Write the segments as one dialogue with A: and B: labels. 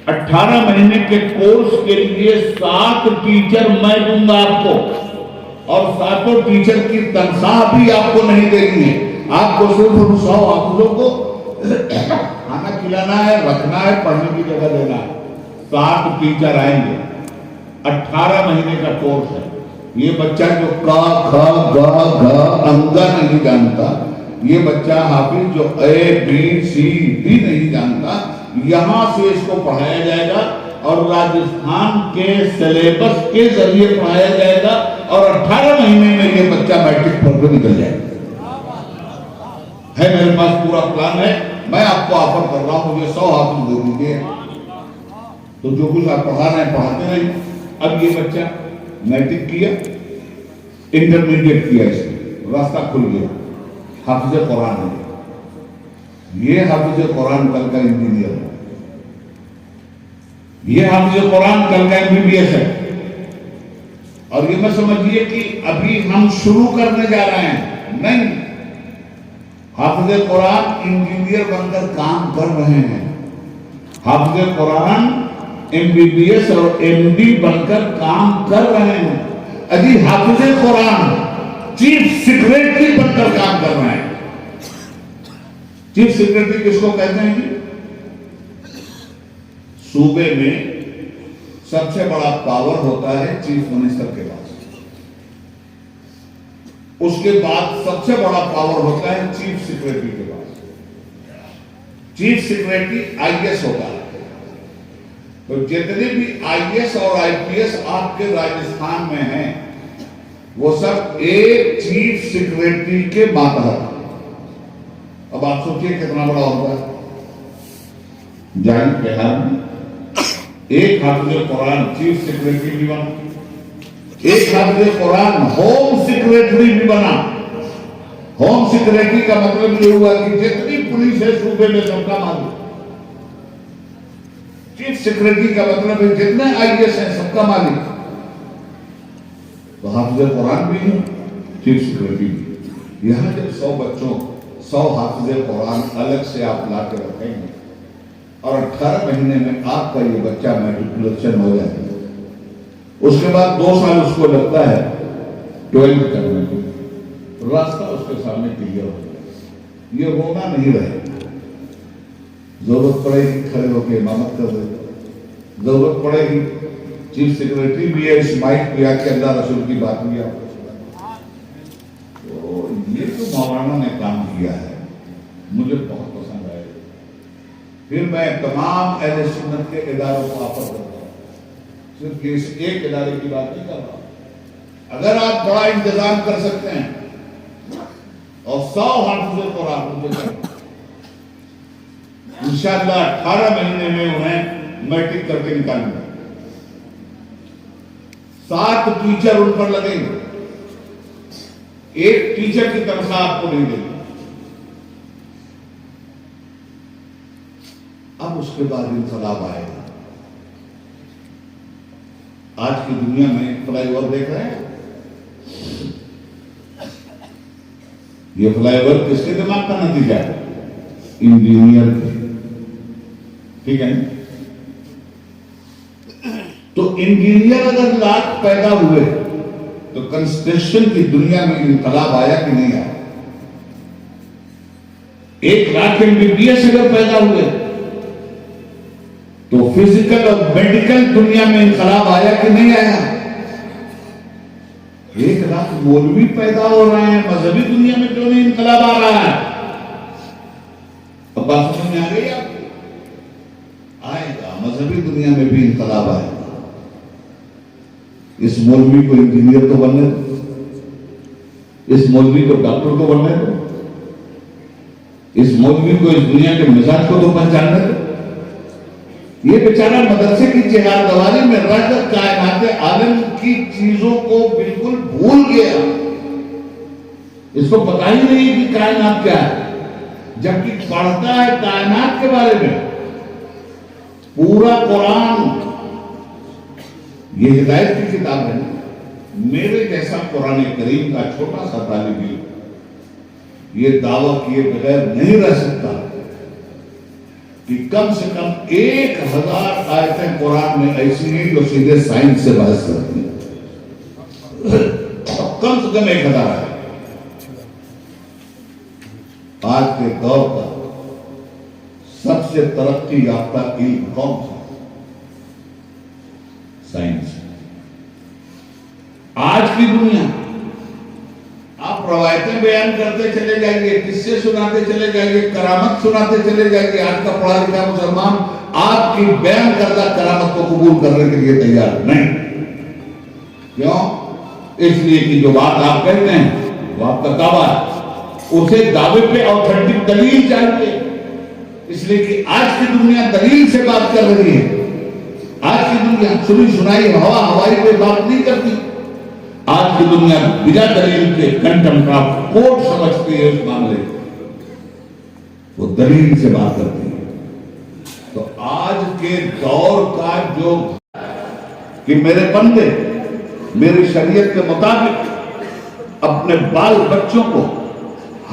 A: 18 مہینے کے کورس کے لیے 7 ٹیچر میں دوں گا آپ کو، اور 7 ٹیچر کی تنخواہ بھی آپ کو نہیں دینی ہے، آپ کو صرف 100 حافظوں کو کھانا کھلانا ہے، رکھنا ہے، پڑھنے کی جگہ دینا ہے۔ 7 ٹیچر آئیں گے، 18 مہینے کا کورس ہے۔ یہ بچہ جو کا کھا گا گھا انگا نہیں جانتا، یہ بچہ حافظ جو اے بی سی ڈی نہیں جانتا، یہاں سے اس کو پڑھایا جائے گا اور راجستھان کے سلیبس کے ذریعے پڑھایا جائے گا، اور 18 مہینے میں یہ بچہ میٹرک پڑھ کے نکل جائے گا۔ ہے میرے پاس پورا پلان ہے، میں آپ کو آفر کر رہا ہوں، مجھے 100 حافظ دے دیجیے، تو جو کچھ آپ پڑھا رہے ہیں پڑھاتے رہیے۔ اب یہ بچہ میٹرک کیا، انٹرمیڈیٹ کیا، اس نے راستہ کھل گیا، حافظ قرآن ہے، یہ حافظ قرآن کل کا انجینئر ہے، یہ حافظ قرآن کل کا MBBS ہے۔ اور یہ میں سمجھیے کہ ابھی ہم شروع کرنے جا رہے ہیں، نہیں، حافظ قرآن انجینئر بن کر کام کر رہے ہیں، حافظ قرآن MBBS اور MD بن کر کام کر رہے ہیں، ابھی حافظ قرآن چیف سیکریٹری بن کر کام کر رہے ہیں۔ چیف سیکریٹری کس کو کہتے ہیں جی؟ صوبے میں سب سے بڑا پاور ہوتا ہے چیف منسٹر کے پاس، اس کے بعد سب سے بڑا پاور ہوتا ہے چیف سیکریٹری کے پاس۔ چیف سیکریٹری IAS ہوتا ہے، تو جتنے بھی IAS اور IPS آپ کے راجستھان میں ہیں وہ سب ایک چیف سیکریٹری کے ماتحت۔ اب آپ سوچئے کتنا بڑا ہوتا ہے۔ جائیں بہار میں ایک حافظ قرآن چیف سیکریٹری بھی بنا، ایک حافظ قرآن ہوم سیکریٹری بھی بنا۔ ہوم سیکریٹری کا مطلب یہ ہوا کہ جتنی پولیس ہے صوبے میں سب کا مالک۔ چیف سیکریٹری کا مطلب ہے جتنے IAS ہیں سب کا مالک۔ تو حافظ قرآن بھی ہے، چیف سیکریٹری بھی۔ یہاں جب 100 بچوں 100 حافظ قرآن الگ سے آپ لا کے رکھیں گے اور 18 مہینے میں آپ کا یہ بچہ میٹریکولیشن ہو جائے گا، اس کے بعد 2 سال اس کو لگتا ہے 12 کرنے میں، راستہ اس کے سامنے کلیئر ہو جائے، یہ رونا نہیں رہے گا۔ ضرورت پڑے گی کھڑے ہو کے امامت کر دے، ضرورت پڑے گی چیف سیکریٹری بھی ہے، اس مائک پہ آ کے اللہ رسول کی بات بھی آپ کو سنا۔ تو یہ جو مولانا نے کام کیا ہے مجھے بہت پسند آئے۔ پھر میں تمام اہل سنت کے اداروں کو آفر کرتا ہوں، صرف اس ایک ادارے کی بات نہیں کر رہا۔ اگر آپ بڑا انتظام کر سکتے ہیں اور 100 حافظ قرآن مجھے کریں، انشاءاللہ 18 مہینے میں انہیں میٹرک کر کے نکالیں گے، 7 ٹیچر ان پر لگیں گے، ایک ٹیچر کی تنخواہ آپ کو نہیں دیں گے۔ اب اس کے بعد انقلاب آئے گا۔ آج کی دنیا میں فلائی اوور دیکھ رہے ہیں، یہ فلائی اوور کس کے دماغ کا نتیجہ ہے؟ انجینئر کے، ٹھیک ہے۔ تو انجینئر اگر لاکھ پیدا ہوئے تو کنسٹرکشن کی دنیا میں انقلاب آیا کہ نہیں آیا؟ 1 لاکھ MBBS اگر پیدا ہوئے تو فزیکل اور میڈیکل دنیا میں انقلاب آیا کہ نہیں آیا؟ 1 لاکھ مولوی پیدا ہو رہے ہیں، مذہبی دنیا میں کیوں نہیں انقلاب آ رہا ہے؟ اب بات سمجھ میں آ گئی آپ کو؟ آئے گا، مذہبی دنیا میں بھی انقلاب آئے گا۔ اس مولوی کو انجینئر تو بننے دو، اس مولوی کو ڈاکٹر کو بننے دو، اس مولوی کو اس دنیا کے مزاج کو تو پہچاننے دو۔ یہ بیچارہ مدرسے کی چہاردواری میں رہ کر کائنات عالم کی چیزوں کو بالکل بھول گیا، اس کو پتہ ہی نہیں کہ کائنات کیا ہے، جبکہ پڑھتا ہے کائنات کے بارے میں۔ پورا قرآن یہ ہدایت کی کتاب ہے، میرے جیسا قرآن کریم کا چھوٹا سا طالب علم یہ دعویٰ کیے بغیر نہیں رہ سکتا کہ کم سے کم 1000 آیتیں قرآن میں ایسی ہیں جو سیدھے سائنس سے بحث کرتی ہیں، کم سے کم 1000 ہے۔ آج کے دور کا سب سے ترقی یافتہ علم کون سا؟ سائنس۔ آج کی دنیا، آپ روایتیں بیان کرتے چلے جائیے، قصے سناتے چلے جائیے، کرامت سناتے چلے جائیے، آج کا پڑھا لکھا مسلمان آپ کی بیان کردہ کرامت کو قبول کرنے کے لیے تیار نہیں۔ کیوں؟ اس لیے کہ جو بات آپ کہتے ہیں وہ آپ کا دعویٰ ہے، اسے دعوے پہ اوتھینٹک دلیل چاہیے۔ اس لیے کہ آج کی دنیا دلیل سے بات کر رہی ہے۔ آج کی دنیا سنی سنائی ہوائی پہ بات نہیں کرتی۔ آج کی دنیا بلا دلیل کے کنٹمپٹ آف کورٹ سمجھتی ہے اس معاملے، وہ دلیل سے بات کرتی ہے۔ تو آج کے دور کا جو کہ میرے بندے میری شریعت کے مطابق اپنے بال بچوں کو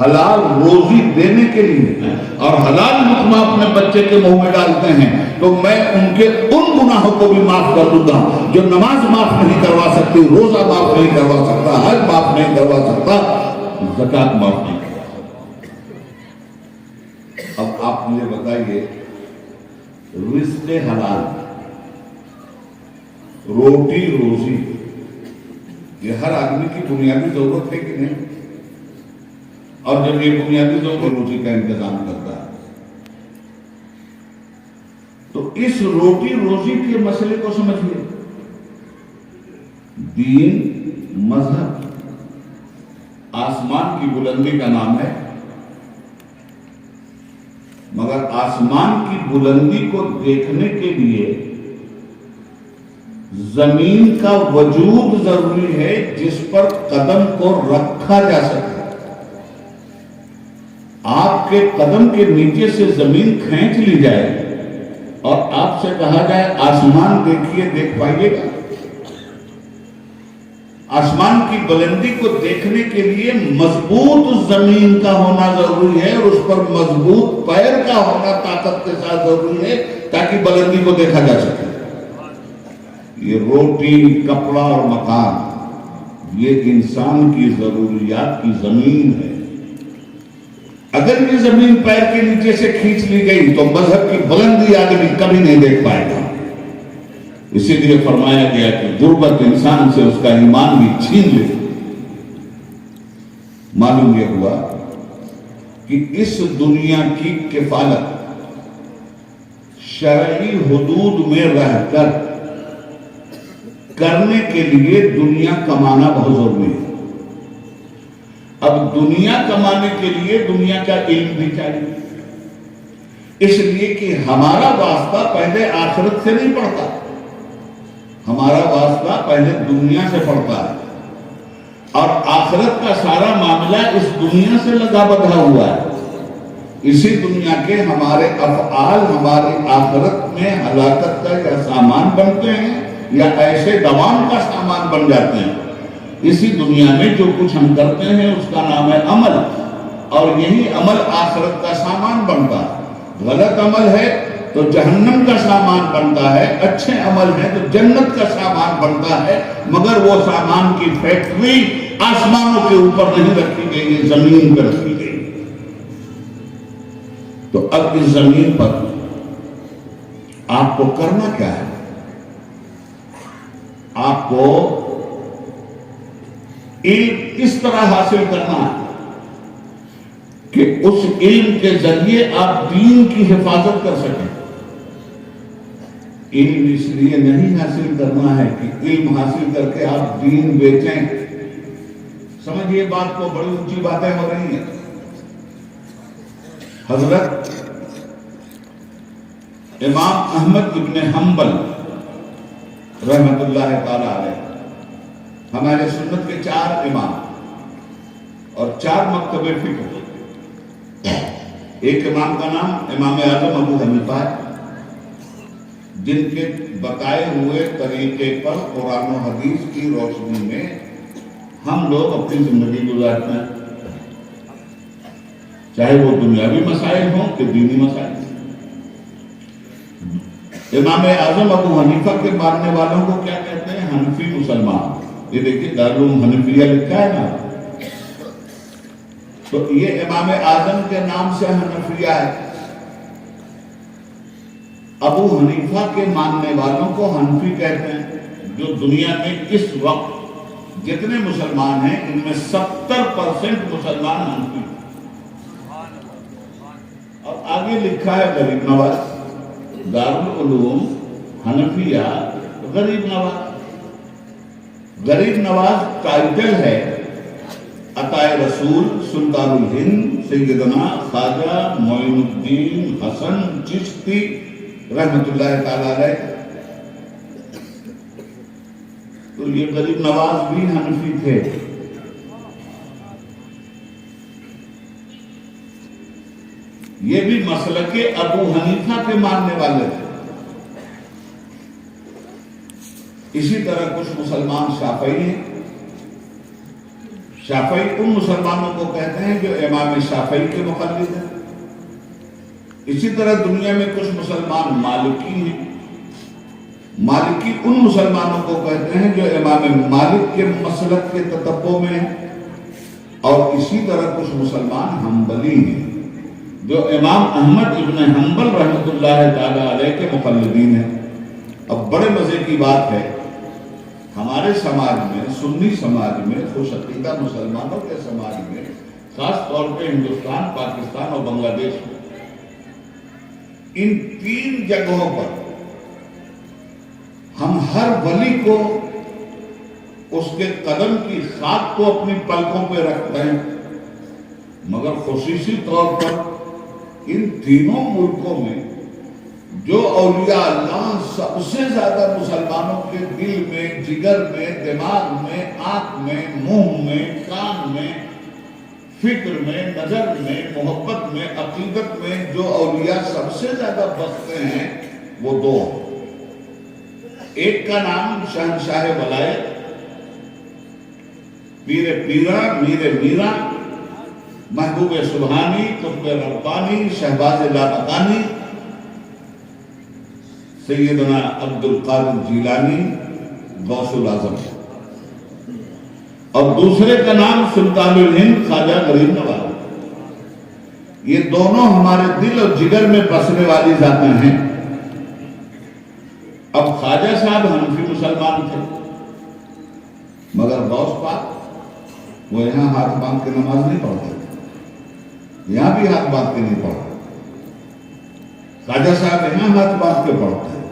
A: حلال روزی دینے کے لیے اور حلال لقمہ اپنے بچے کے منہ میں ڈالتے ہیں، تو میں ان کے ان گناہوں کو بھی معاف کر دوں گا جو نماز معاف نہیں کروا سکتی، روزہ معاف نہیں کروا سکتا، حج معاف نہیں کروا سکتا، زکوٰۃ معاف نہیں کروا سکتا۔ اب آپ مجھے بتائیے، رزق حلال، روٹی روزی، یہ ہر آدمی کی بنیادی ضرورت ہے کہ نہیں؟ اور جب یہ بنیادی ضرورت روٹی کا انتظام کرتا ہے، تو اس روٹی روزی کے مسئلے کو سمجھیے۔ دین، مذہب آسمان کی بلندی کا نام ہے، مگر آسمان کی بلندی کو دیکھنے کے لیے زمین کا وجود ضروری ہے جس پر قدم کو رکھا جا سکے۔ آپ کے قدم کے نیچے سے زمین کھینچ لی جائے اور آپ سے کہا جائے آسمان دیکھیے، دیکھ پائیے گا؟ آسمان کی بلندی کو دیکھنے کے لیے مضبوط زمین کا ہونا ضروری ہے اور اس پر مضبوط پیر کا ہونا طاقت کے ساتھ ضروری ہے تاکہ بلندی کو دیکھا جا سکے۔ یہ روٹی، کپڑا اور مکان، یہ انسان کی ضروریات کی زمین ہے۔ اگر یہ زمین پیر کے نیچے سے کھینچ لی گئی تو مذہب کی بلندی آدمی کبھی نہیں دیکھ پائے گا۔ اسی لیے فرمایا گیا کہ غربت انسان سے اس کا ایمان بھی چھین لے۔ معلوم یہ ہوا کہ اس دنیا کی کفالت شرعی حدود میں رہ کر کرنے کے لیے دنیا کمانا بہت ضروری ہے۔ اب دنیا کمانے کے لیے دنیا کا علم بھی چاہیے، اس لیے کہ ہمارا واسطہ پہلے آخرت سے نہیں پڑتا، ہمارا واسطہ پہلے دنیا سے پڑتا ہے، اور آخرت کا سارا معاملہ اس دنیا سے لگا بدھا ہوا ہے۔ اسی دنیا کے ہمارے افعال ہماری آخرت میں ہلاکت کا یا سامان بنتے ہیں یا ایسے دوام کا سامان بن جاتے ہیں۔ اسی دنیا میں جو کچھ ہم کرتے ہیں اس کا نام ہے عمل، اور یہی عمل آخرت کا سامان بنتا ہے۔ غلط عمل ہے تو جہنم کا سامان بنتا ہے، اچھے عمل ہے تو جنت کا سامان بنتا ہے، مگر وہ سامان کی فیکٹری آسمانوں کے اوپر نہیں رکھی گئی، یہ زمین پر رکھی گئی۔ تو اب اس زمین پر آپ کو کرنا کیا ہے؟ آپ کو علم اس طرح حاصل کرنا ہے کہ اس علم کے ذریعے آپ دین کی حفاظت کر سکیں۔ علم اس لیے نہیں حاصل کرنا ہے کہ علم حاصل کر کے آپ دین بیچیں۔ سمجھیے بات کو، بڑی اونچی باتیں ہو رہی ہیں۔ حضرت امام احمد ابن حنبل رحمت اللہ تعالی علیہ، ہمارے سنت کے 4 امام اور 4 مکتبے فقہ۔ ایک امام کا نام امام اعظم ابو حنیفہ ہے، جن کے بتائے ہوئے طریقے پر قرآن و حدیث کی روشنی میں ہم لوگ اپنی زندگی گزارتے ہیں، چاہے وہ دنیاوی مسائل ہوں کہ دینی مسائل۔ امام اعظم ابو حنیفہ کے ماننے والوں کو کیا کہتے ہیں؟ حنفی مسلمان۔ یہ دیکھیے دارالعلوم حنفیہ لکھا ہے نا، تو یہ امام اعظم کے نام سے حنفیہ ہے۔ ابو حنیفہ کے ماننے والوں کو حنفی کہتے ہیں۔ جو دنیا میں اس وقت جتنے مسلمان ہیں ان میں 70% مسلمان حنفی ہیں۔ اور آگے لکھا ہے غریب نواز، دارالعلوم حنفیہ غریب نواز۔ غریب نواز ٹائٹل ہے عطائے رسول سلطان الہند سیدنا خواجہ معین الدین حسن چشتی رحمت اللہ تعالی علیہ۔ تو یہ غریب نواز بھی حنفی تھے۔ یہ بھی مسلک ابو حنیفہ کے ماننے والے تھے۔ اسی طرح کچھ مسلمان شافعی ہیں۔ شافعی ان مسلمانوں کو کہتے ہیں جو امام شافعی کے مقلد ہیں۔ اسی طرح دنیا میں کچھ مسلمان مالکی ہیں۔ مالکی ان مسلمانوں کو کہتے ہیں جو امام مالک کے مسلک کے تتبع میں ہیں۔ اور اسی طرح کچھ مسلمان حنبلی ہیں جو امام احمد ابن حنبل رحمۃ اللہ تعالی علیہ کے مقلدین ہیں۔ اب بڑے مزے کی بات ہے، ہمارے سماج میں، سنی سماج میں، خوش عقیدہ مسلمانوں کے سماج میں، خاص طور پہ ہندوستان، پاکستان اور بنگلہ دیش میں، ان 3 جگہوں پر ہم ہر ولی کو اس کے قدم کی خاک کو اپنی پلکوں پہ رکھتے ہیں، مگر خصوصی طور پر ان تینوں ملکوں میں جو اولیاء اللہ سب سے زیادہ مسلمانوں کے دل میں، جگر میں، دماغ میں، آنکھ میں، منہ میں، کان میں، فکر میں، نظر میں، محبت میں، عقیدت میں جو اولیاء سب سے زیادہ بستے ہیں وہ 2 ہیں۔ ایک کا نام شہنشاہ ولایت پیر پیرا میر میرا محبوب سبحانی قطب ربانی شہباز لامکانی سیدنا عبد القادر جیلانی غوث الاعظم، اور دوسرے کا نام سلطان الہند خواجہ غریب نواز۔ یہ دونوں ہمارے دل اور جگر میں بسنے والی ذاتیں ہیں۔ اب خواجہ صاحب حنفی مسلمان تھے، مگر غوث پاک وہ یہاں ہاتھ باندھ کے نماز نہیں پڑھتے، یہاں بھی ہاتھ باندھ کے نہیں پڑھتے۔ خواجہ صاحب یہاں ہاتھ باندھ کے پڑھتے ہیں،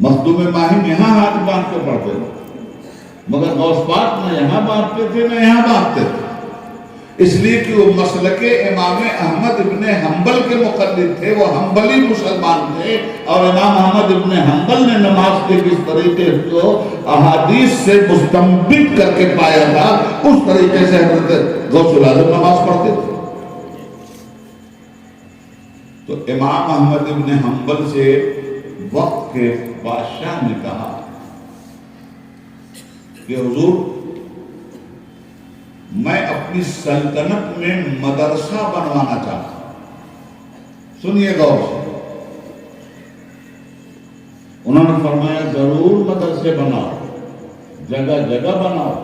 A: مخدوم ماہم یہاں ہاتھ باندھ کے پڑھتے ہیں، مگر غوث پاک نہ یہاں باندھتے تھے نہ یہاں باندھتے تھے، اس لیے کہ وہ مسلک امام احمد ابن حنبل کے مقلد تھے، وہ حنبلی مسلمان تھے، اور امام احمد ابن حنبل نے نماز کے جس طریقے کو احادیث سے مستنبط کر کے پایا تھا اس طریقے سے حضرت غوث الاعظم نماز پڑھتے تھے۔ تو امام احمد ابن حنبل سے وقت کے بادشاہ نے کہا کہ حضور میں اپنی سلطنت میں مدرسہ بنوانا چاہتا ہوں، سنیے غور سے۔ انہوں نے فرمایا ضرور مدرسے بناؤ، جگہ جگہ بناؤ،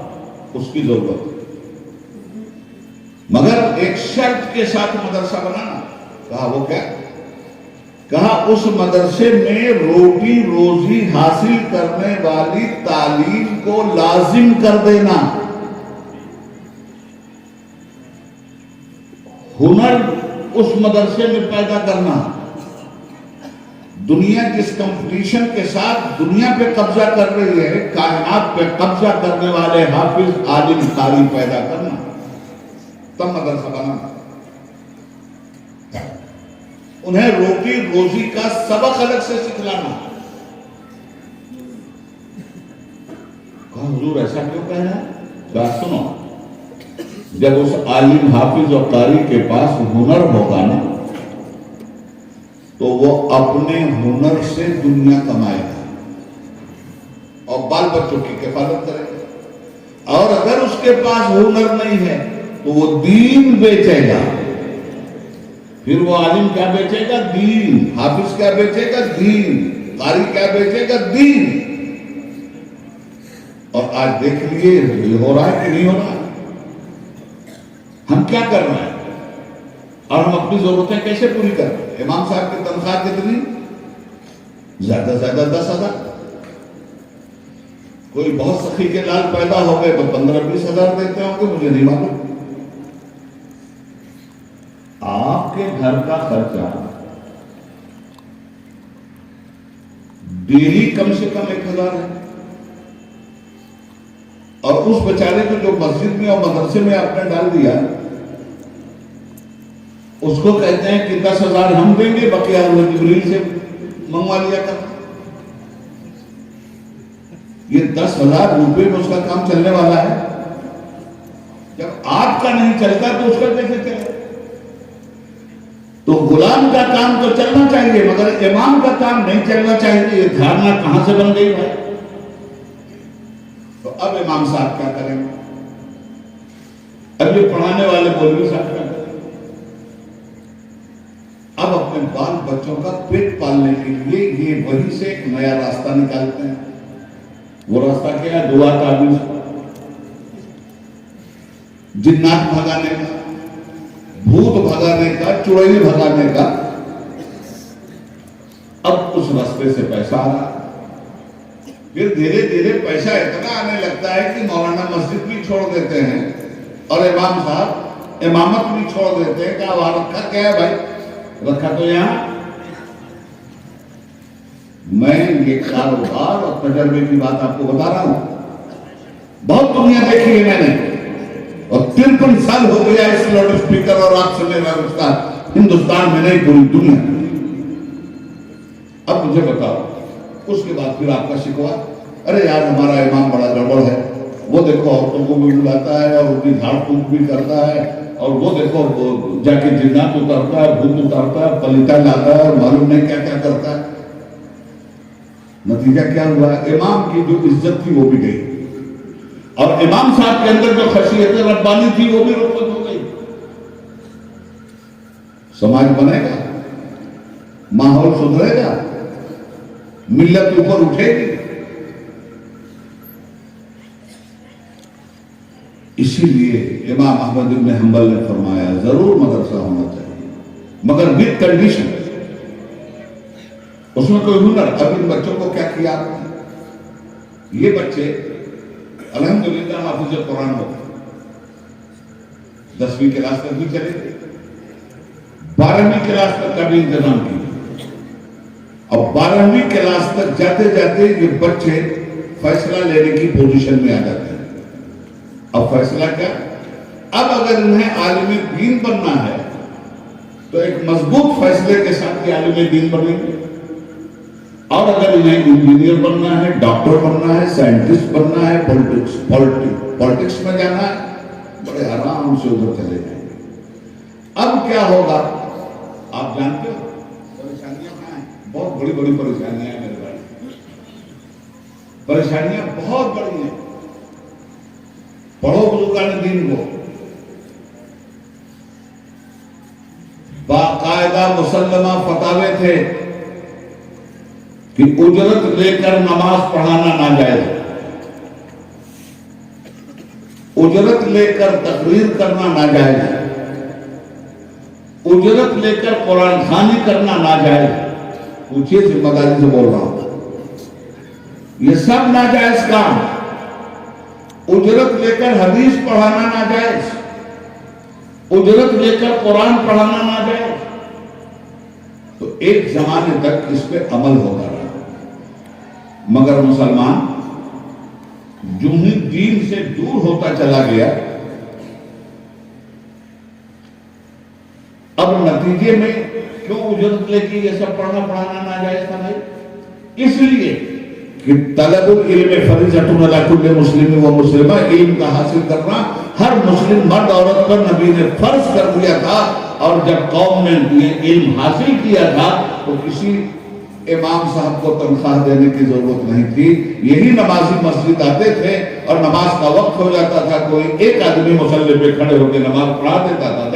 A: اس کی ضرورت ہے، مگر ایک شرط کے ساتھ مدرسہ بنانا۔ کہا وہ کیا؟ کہا اس مدرسے میں روٹی روزی حاصل کرنے والی تعلیم کو لازم کر دینا، ہنر اس مدرسے میں پیدا کرنا۔ دنیا جس کمپٹیشن کے ساتھ دنیا پہ قبضہ کر رہی ہے، کائنات پہ قبضہ کرنے والے حافظ عالم قاری پیدا کرنا، تب مدرسہ بنانا، انہیں روٹی روزی کا سبق الگ سے سکھلانا۔ کہا حضور ایسا کیوں کہہ رہا ہے؟ بات سنو، جب اس عالم حافظ اور قاری کے پاس ہنر ہوگا نا تو وہ اپنے ہنر سے دنیا کمائے گا اور بال بچوں کی کفالت کرے گا، اور اگر اس کے پاس ہنر نہیں ہے تو وہ دین بیچے گا، پھر وہ عالم کیا بیچے گا؟ دین. حافظ کیا بیچے گا؟ دین. قاری کیا بیچے گا؟ دین. اور آج دیکھ لیے یہ ہو رہا ہے کہ نہیں ہو رہا؟ ہم کیا کر رہے ہیں اور ہم اپنی ضرورتیں کیسے پوری کر رہے ہیں؟ امام صاحب کی تنخواہ کتنی؟ زیادہ سے زیادہ 10,000. کوئی بہت سخی کے لال پیدا ہو گئے تو 15-20 ہزار دیتے ہوں گے، مجھے نہیں معلوم. آپ کے گھر کا خرچہ ڈیلی کم سے کم 1,000 ہے، اور اس بیچارے کو جو مسجد میں اور مدرسے میں آپ نے ڈال دیا اس کو کہتے ہیں کہ 10,000 ہم دیں گے، بقیہ حضرت جبریل سے منگوا لیا کرنا. یہ 10,000 روپے میں اس کا کام چلنے والا ہے؟ جب آپ کا نہیں چلتا تو اس کا کیسے چلے؟ تو غلام کا کام تو چلنا چاہیے مگر امام کا کام نہیں چلنا چاہیے. یہ دھارنا کہاں سے بن گئی ہے؟ تو اب امام صاحب کیا کریں گے؟ اب یہ پڑھانے والے مولوی صاحب کیا کریں؟ اب اپنے بال بچوں کا پیٹ پالنے کے لیے یہ وہی سے ایک نیا راستہ نکالتے ہیں. وہ راستہ کیا ہے؟ دعا تعویذ، جنات بھگانے کا، بھوت بھگانے کا، چڑیل بھگانے کا. اب اس راستے سے پیسہ آ رہا، پھر دھیرے دھیرے پیسہ اتنا آنے لگتا ہے کہ مولانا مسجد بھی چھوڑ دیتے ہیں اور امام صاحب امامت بھی چھوڑ دیتے ہیں. کہ وہاں رکھا کیا ہے بھائی؟ رکھا تو یہاں. میں یہ کاروبار اور تجربے کی بات آپ کو بتا رہا ہوں. بہت دنیا دیکھی ہے میں نے، اور 53 سال ہو گیا اس لاؤڈ اسپیکر اور آپ سننے والا استاد ہندوستان میں نہیں پوری دنیا. اب مجھے بتاؤ اس کے بعد پھر آپ کا شکوا، ارے یار ہمارا امام بڑا گڑبڑ ہے، وہ دیکھو عورتوں کو بھی بلاتا ہے اور ان کی جھاڑ پھونک بھی کرتا ہے، اور وہ دیکھو جا کے جنات اتارتا ہے، بھوت اتارتا ہے، پلیتا لاتا ہے اور معلوم نہیں کیا کیا کرتا ہے. نتیجہ کیا ہوا؟ امام کی جو عزت تھی وہ بھی گئی، اور امام صاحب کے اندر جو خشیت ربانی تھی وہ بھی رخصت ہو گئی. سماج بنے گا، ماحول سدھرے گا، ملت اوپر اٹھے گی. اسی لیے امام احمد بن حنبل نے فرمایا ضرور مدرسہ ہونا چاہیے مگر ود کنڈیشن. اس میں کوئی ہنر. اب ان بچوں کو کیا کیا آپ نے؟ یہ بچے الحمدللہ حافظ قرآن ہو گئے، 10ویں کلاس تک بھی چلے گئے، 12ویں کلاس تک کا بھی انتظام کیا. اب 12ویں کلاس تک جاتے جاتے یہ بچے فیصلہ لینے کی پوزیشن میں آ جاتے ہیں. اب فیصلہ کیا؟ اب اگر انہیں عالم دین بننا ہے تو ایک مضبوط فیصلے کے ساتھ یہ عالم دین بنیں گے، اور اگر انہیں انجینئر بننا ہے، ڈاکٹر بننا ہے، سائنٹسٹ بننا ہے، پولیٹکس میں جانا ہے، بڑے آرام سے ادھر چلے جائیں گے. اب کیا ہوگا آپ جانتے ہو؟ پریشانیاں کہاں ہیں؟ بہت بڑی بڑی پریشانیاں ہیں میرے بھائی، پریشانیاں بہت بڑی ہیں. پڑھو بزرگان دین کو، باقاعدہ مسلمہ فتاوے تھے کہ اجرت لے کر نماز پڑھانا ناجائز، اجرت لے کر تقریر کرنا ناجائز، اجرت لے کر قرآن خوانی کرنا ناجائز. پوچھئے ذمہ داری سے بول رہا ہوں، یہ سب ناجائز کام. اجرت لے کر حدیث پڑھانا ناجائز، اجرت لے کر قرآن پڑھانا ناجائز. تو ایک زمانے تک اس پہ عمل ہوتا رہا، مگر مسلمان جو ہی دین سے دور ہوتا چلا گیا، اب نتیجے میں کیوں اجرت لے کے یہ سب پڑھنا پڑھانا ناجائز تھا بھائی؟ اس لیے کہ طلب العلم فریضۃ علی کل مسلم و مسلمہ، علم کا حاصل کرنا ہر مسلم مرد عورت پر نبی نے فرض کر دیا تھا. اور جب قوم نے یہ علم حاصل کیا تھا تو کسی امام صاحب کو تنخواہ دینے کی ضرورت نہیں تھی. یہی نمازی مسجد آتے تھے اور نماز کا وقت ہو جاتا تھا، کوئی ایک آدمی مصلی پہ کھڑے ہو کے نماز پڑھا دیتا تھا.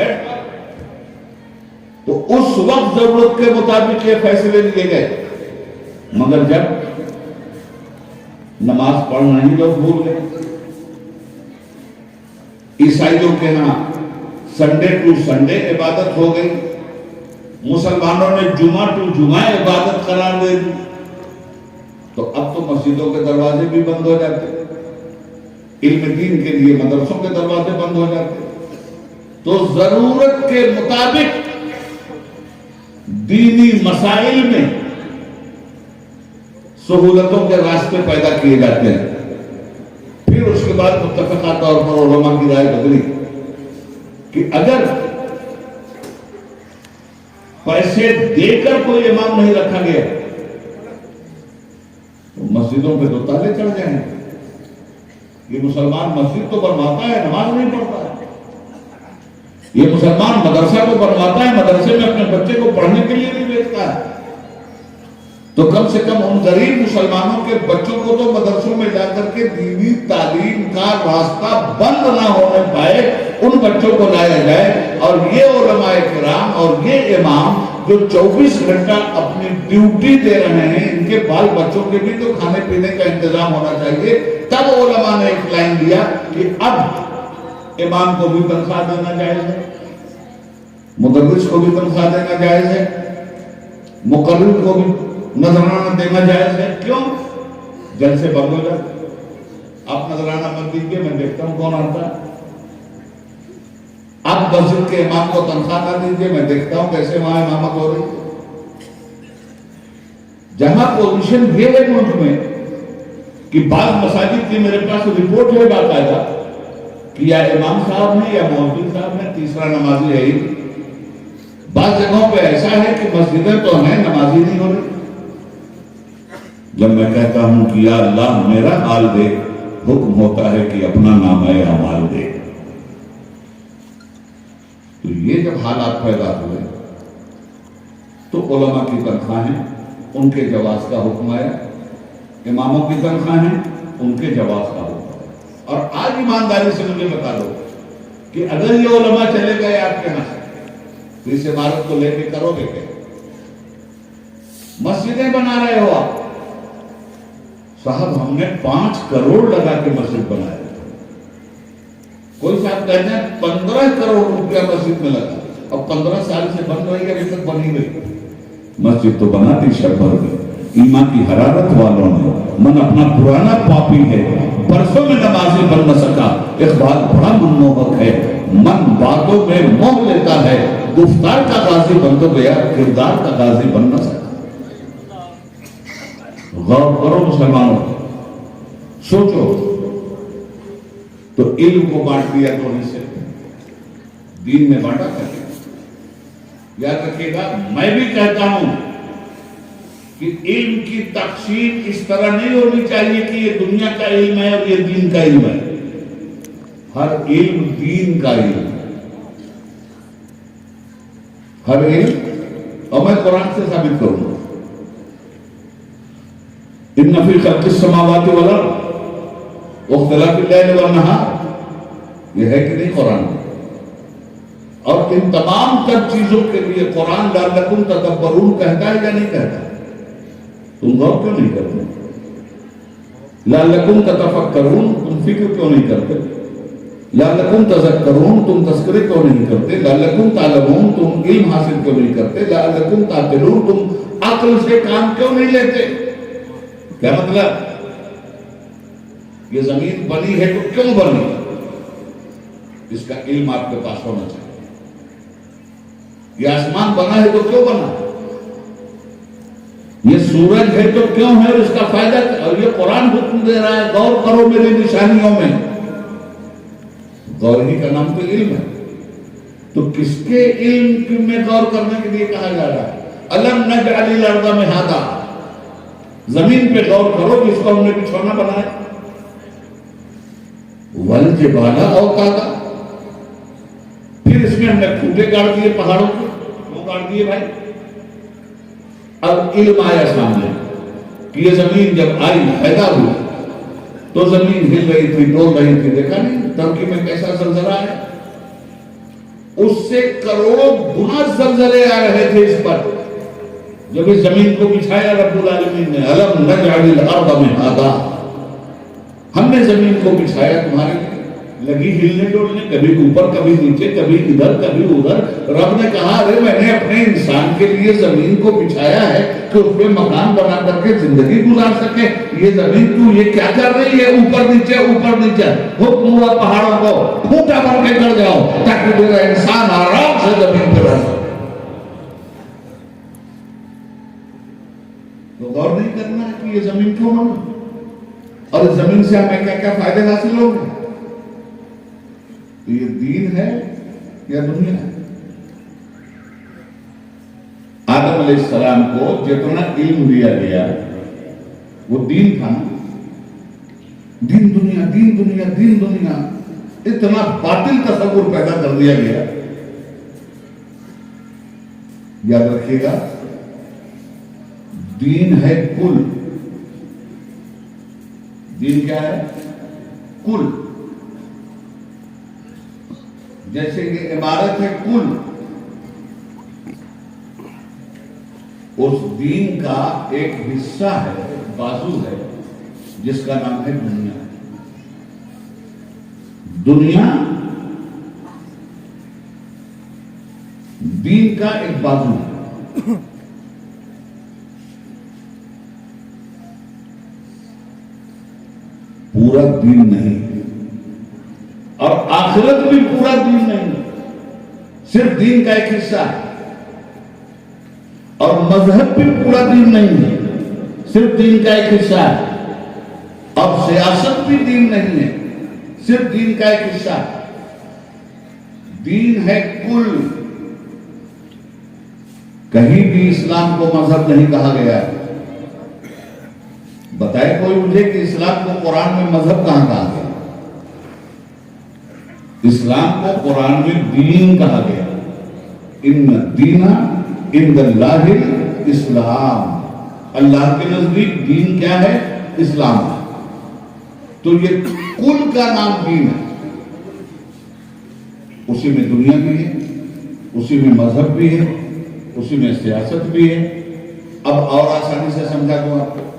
A: تو اس وقت ضرورت کے مطابق یہ فیصلے لیے گئے، مگر جب نماز پڑھنا ہی لوگ بھول گئے۔ عیسائیوں کے ہاں سنڈے ٹو سنڈے عبادت ہو گئی، مسلمانوں نے جمعہ ٹو جمعہ عبادت قرار دے دی، تو اب تو مسجدوں کے دروازے بھی بند ہو جاتے، علم دین کے لیے مدرسوں کے دروازے بند ہو جاتے۔ تو ضرورت کے مطابق دینی مسائل میں سہولتوں کے راستے پیدا کیے جاتے ہیں۔ پھر اس کے بعد متفقہ طور پر علماء کی رائے بدلی کہ اگر پیسے دے کر کوئی امام نہیں رکھا گیا تو مسجدوں پہ تو تالے چڑھ جائیں، یہ مسلمان مسجد تو بنواتا ہے، نماز نہیں پڑھتا ہے، یہ مسلمان مدرسہ کو بنواتا ہے، مدرسے میں اپنے بچے کو پڑھنے کے لیے نہیں بھیجتا ہے، تو کم سے کم ان غریب مسلمانوں کے بچوں کو تو مدرسوں میں جا کر کے دینی تعلیم کا راستہ بند نہ ہونے پائے، ان بچوں کو لایا جائے۔ اور یہ علماء کرام اور یہ امام جو 24 گھنٹہ اپنی ڈیوٹی دے رہے ہیں، ان کے بال بچوں کے بھی تو کھانے پینے کا انتظام ہونا چاہیے۔ تب علماء نے ایک لائن دیا کہ اب امام کو بھی تنخواہ دینا جائز ہے، مدرس کو بھی تنخواہ دینا جائز ہے، مقرر کو بھی نذرانہ دینا جائز ہے۔ کیوں؟ جلسے بند ہو جائے، آپ نذرانہ مت دیجیے، میں دیکھتا ہوں کون آتا ہے۔ آپ مسجد کے امام کو تنخواہ نہ دیجیے، میں دیکھتا ہوں کیسے وہاں امامت ہو رہی ہے۔ جہاں پوزیشن یہ ہے ملک میں کہ بعض مساجد کی میرے پاس رپورٹ ہے باقاعدہ کہ یا امام صاحب ہیں یا مولوی صاحب ہیں، تیسرا نمازی ہے ہی۔ بعض جگہوں پہ ایسا ہے کہ مسجدیں تو ہیں، نمازی نہیں ہو رہی۔ جب میں کہتا ہوں کہ یا اللہ میرا حال دے، حکم ہوتا ہے کہ اپنا نامہ اعمال دے۔ تو یہ جب حالات پیدا ہوئے تو علماء کی تنخواہیں ان کے جواز کا حکم آیا، اماموں کی تنخواہیں ان کے جواز کا حکم آیا۔ اور آج ایمانداری سے مجھے بتا دو کہ اگر یہ علماء چلے گئے آپ کے یہاں سے، تو اس عمارت کو لے کے کرو گے کیا؟ مسجدیں بنا رہے ہو آپ، صاحب ہم نے 5 کروڑ لگا کے مسجد بنایا، کوئی صاحب کہتے ہیں 15 کروڑ روپیہ مسجد میں لگا، اب 15 سال سے بن رہی ہے، ابھی تک بنی گئی۔ مسجد تو بناتی شب بھر میں، ایمان کی حرارت والوں نے، من اپنا پرانا پاپی ہے، برسوں میں نمازی بن نہ سکا، اقبال بڑا منموہک ہے، من باتوں میں موہ لیتا ہے، گفتار کا غازی بن تو گیا، کردار کا غازی بن نہ سکا۔ غور کرو مسلمانوں، سوچو، تو علم کو بانٹ دیا تو سے دین میں بانٹا کرے۔ یاد رکھیے گا، میں بھی کہتا ہوں کہ علم کی تقسیم اس طرح نہیں ہونی چاہیے کہ یہ دنیا کا علم ہے اور یہ دین کا علم ہے۔ ہر علم دین کا علم، ہر علم، اور میں قرآن سے ثابت کروں گا، ان فی خلق السماوات والارض واختلاف اللیل والنہار، یہ ہے کہ نہیں قرآن؟ اور ان تمام تر چیزوں کے لیے قرآن لعلکم تدبرون کہتا ہے یا نہیں کہتا؟ تم غور کیوں نہیں کرتے؟ لعلکم تتفکرون، تم فکر کیوں نہیں کرتے؟ لعلکم تذکرون، تم تذکرے کیوں نہیں کرتے؟ لعلکم تعلمون، تم علم حاصل کیوں نہیں کرتے؟ لعلکم تعقلون، تم عقل سے کام کیوں نہیں لیتے؟ کیا مطلب؟ یہ زمین بنی ہے تو کیوں بنی؟ اس کا علم آپ کے پاس ہونا چاہیے۔ یہ آسمان بنا ہے تو کیوں بنا؟ یہ سورج ہے تو کیوں ہے، اس کا فائدہ کیا؟ اور یہ قرآن حکم دے رہا ہے غور کرو میری نشانیوں میں۔ غور ہی کا نام تو علم ہے، تو کس کے علم میں غور کرنے کے لیے کہا جا رہا ہے؟ الم نجعل الارض مہادا، زمین پہ غور کرو جس کو ہم نے بچھونا بنایا۔ والجبال اوتادا، پھر اس میں ہم نے کھوٹے گاڑ دیے پہاڑوں کے، کیوں گاڑ دیے بھائی؟ اب علم آیا سامنے کہ یہ زمین جب آئی پیدا ہوئی تو زمین ہل رہی تھی، ڈول رہی تھی، دیکھا نہیں ترکی میں کیسا زلزلہ ہے؟ اس سے کروڑوں گنا زلزلے آ رہے تھے اس پر. جب اس زمین کو بچھایا رب العالمین نے, الم نجعل الارض مہادا, ہم نے زمین کو بچھایا تمہارے لیے, لگی ہلنے ڈولنے, کبھی اوپر کبھی نیچے, کبھی ادھر کبھی ادھر. رب نے کہا ارے میں نے اپنے انسان کے لیے زمین کو بچھایا ہے کہ اس پہ مکان بنا کر کے زندگی گزار سکے. یہ زمین تو یہ کیا کر رہی ہے, اوپر نیچے اوپر نیچے. حکم ہوا پہاڑوں کو کھوٹا بن کے کر جاؤ تاکہ میرا انسان آرام سے زمین پہ رہ سکے. تو غور نہیں کرنا ہے کہ یہ زمین کیوں بنا, اور اس زمین سے ہمیں کیا کیا فائدے حاصل ہوں گے. تو یہ دین ہے یا دنیا ہے؟ آدم علیہ السلام کو جتنا علم دیا گیا وہ دین تھا نا. دین دنیا دین دنیا دین دنیا, اتنا باطل تصور پیدا کر دیا گیا. یاد رکھیے گا, دین ہے کل. دین کیا ہے؟ کل. جیسے یہ عمارت ہے کل, اس دین کا ایک حصہ ہے, بازو ہے, جس کا نام ہے دنیا. دنیا دین کا ایک بازو ہے. پورا دین نہیں, اور آخرت بھی پورا دین نہیں, صرف دین کا ایک حصہ ہے. اور مذہب بھی پورا دین نہیں ہے, صرف دین کا ایک حصہ ہے. اور سیاست بھی دین نہیں ہے, صرف دین کا ایک حصہ ہے. دین ہے کل. کہیں بھی اسلام کو مذہب نہیں کہا گیا ہے. بتائے کوئی مجھے کہ اسلام کو قرآن میں مذہب کہاں کہا گیا؟ اسلام کو قرآن میں دین کہا گیا. ان الدین عند اللہ الاسلام. اللہ کے نزدیک دین کیا ہے؟ اسلام. تو یہ کل کا نام دین ہے. اسی میں دنیا بھی ہے, اسی میں مذہب بھی ہے, اسی میں سیاست بھی ہے. اب اور آسانی سے سمجھا دوں آپ کو.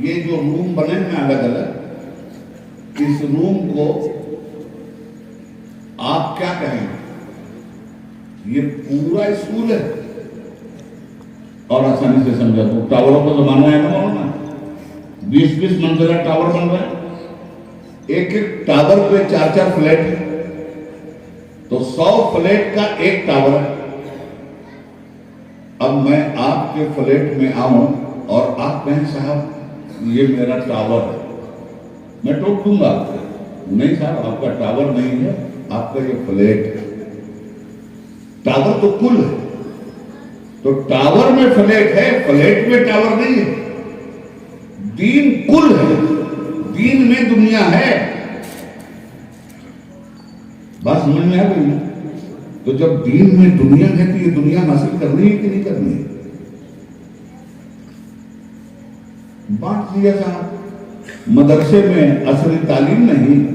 A: یہ جو روم بنے ہیں الگ الگ, اس روم کو آپ کیا کہیں گے؟ یہ پورا اسکول ہے. اور آسانی سے سمجھا دوں, ٹاوروں کا زمانہ ہے نا, 20 منزلہ ٹاور بن رہا ہے. ایک ایک ٹاور پہ 4 فلیٹ ہے, تو 100 فلیٹ کا ایک ٹاور ہے. اب میں آپ کے فلیٹ میں آؤں اور آپ کہیں صاحب یہ میرا ٹاور ہے, میں ٹوک دوں گا. نہیں صاحب, آپ کا ٹاور نہیں ہے, آپ کا یہ فلیٹ ہے. ٹاور تو کل ہے, تو ٹاور میں فلیٹ ہے, فلیٹ میں ٹاور نہیں ہے. دین کل ہے, دین میں دنیا ہے. بات سمجھ میں آ گئی. تو جب دین میں دنیا ہے تو یہ دنیا حاصل کرنی ہے کہ نہیں کرنی ہے؟ بانٹ دیا صاحب. مدرسے میں عصری تعلیم نہیں,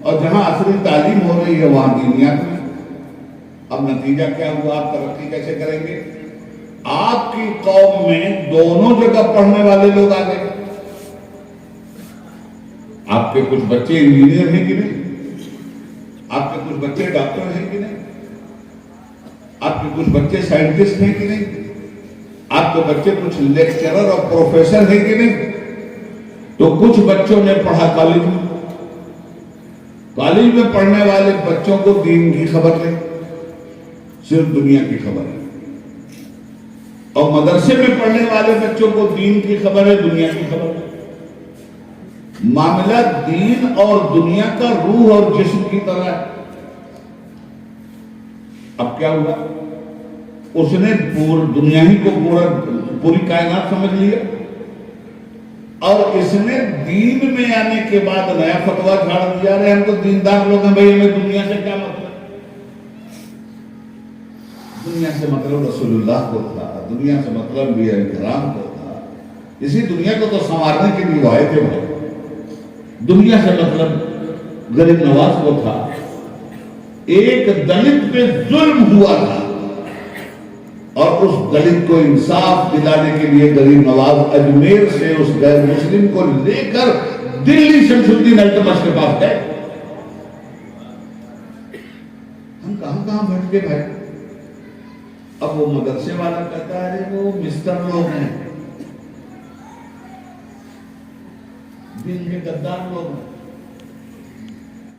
A: اور جہاں عصری تعلیم ہو رہی ہے وہاں دینیات میں. اب نتیجہ کیا ہوا؟ آپ ترقی کیسے کریں گے؟ آپ کی قوم میں دونوں جگہ پڑھنے والے لوگ آ گئے. آپ کے کچھ بچے انجینئر ہیں کہ نہیں؟ آپ کے کچھ بچے ڈاکٹر ہیں کہ نہیں؟ آپ کے کچھ بچے سائنٹسٹ ہیں کہ نہیں؟ آپ کے بچے کچھ لیکچرر اور پروفیسر ہیں کہ نہیں؟ تو کچھ بچوں نے پڑھا کالج میں. کالج میں پڑھنے والے بچوں کو دین کی خبر نہیں, صرف دنیا کی خبر ہے. اور مدرسے میں پڑھنے والے بچوں کو دین کی خبر ہے, دنیا کی خبر ہے. معاملہ دین اور دنیا کا روح اور جسم کی طرح ہے. اب کیا ہوا؟ اس نے دنیا ہی کو پوری کائنات سمجھ لیا, اور اس نے دین میں آنے کے بعد نیا فتویٰ جھاڑ دیا. رہے ہم تو دیندار لوگ ہیں بھائی, ہمیں دنیا سے کیا مطلب؟ دنیا سے مطلب رسول اللہ کو تھا, دنیا سے مطلب بھی کرام کو تھا. اسی دنیا کو تو سنوارنے کے لیے آئے تھے بھائی. دنیا سے مطلب غریب نواز کو تھا, ایک دلت پہ ظلم ہوا تھا اور اس دلت کو انصاف دلانے کے لیے غریب نواز اجمیر سے اس غیر مسلم کو لے کر دلی شمس الدین التمش کے پاس گئے. ہم کہاں کہاں بھٹ کے بھائی. اب وہ مدرسے والا کہتا ہے وہ مستر لوگ ہیں, دل کے غدار لوگ ہیں.